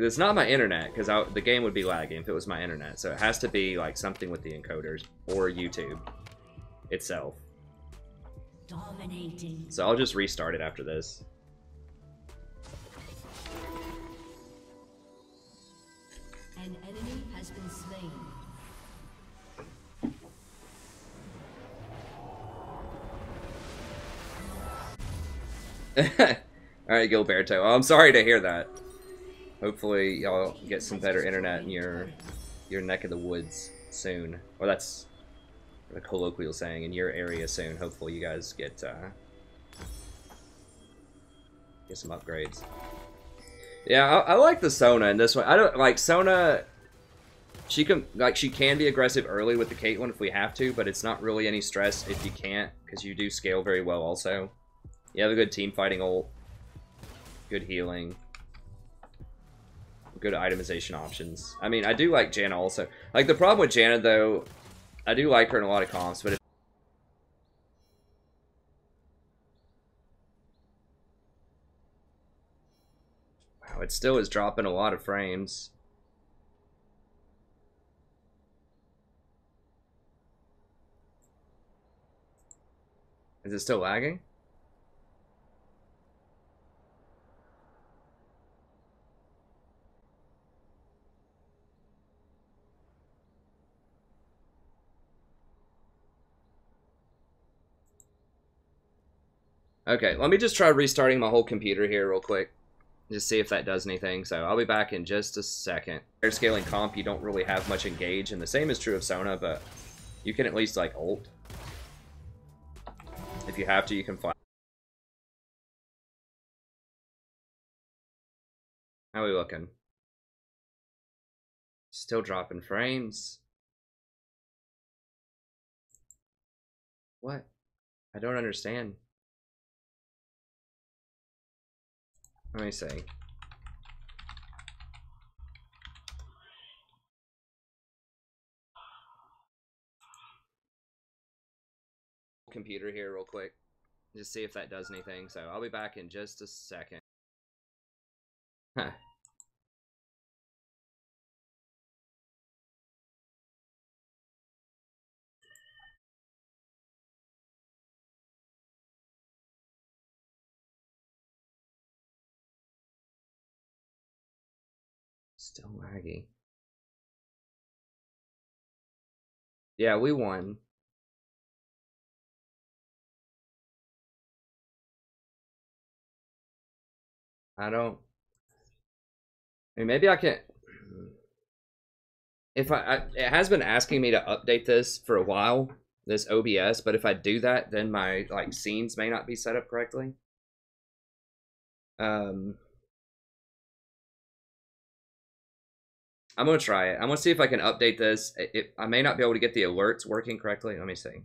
It's not my internet, because the game would be lagging if it was my internet. So it has to be like something with the encoders or YouTube itself. Dominating. So I'll just restart it after this. An enemy has been slain. Alright, Gilberto. Oh, I'm sorry to hear that. Hopefully y'all get some better internet in your neck of the woods soon. Or that's the colloquial saying, in your area soon. Hopefully you guys get some upgrades. Yeah, I like the Sona in this one. I don't like Sona. She can be aggressive early with the Caitlyn if we have to, but it's not really any stress if you can't, because you do scale very well also. You have a good team fighting ult, good healing, good itemization options. I mean, I do like Janna also. Like, the problem with Janna, though, I do like her in a lot of comps, but wow, it still is dropping a lot of frames. Is it still lagging? Okay, let me just try restarting my whole computer here real quick. Just see if that does anything. So I'll be back in just a second. Air scaling comp, you don't really have much engage, and the same is true of Sona, but you can at least like ult. If you have to, you can fly. How are we looking? Still dropping frames. What? I don't understand. Let me see. Computer here real quick. Just see if that does anything. So I'll be back in just a second. Huh. Still laggy. Yeah, we won. I don't... I mean, maybe I can... If it has been asking me to update this for a while. this OBS, but if I do that, then my like scenes may not be set up correctly. I'm gonna try it. I'm gonna see if I can update this. I may not be able to get the alerts working correctly. Let me see.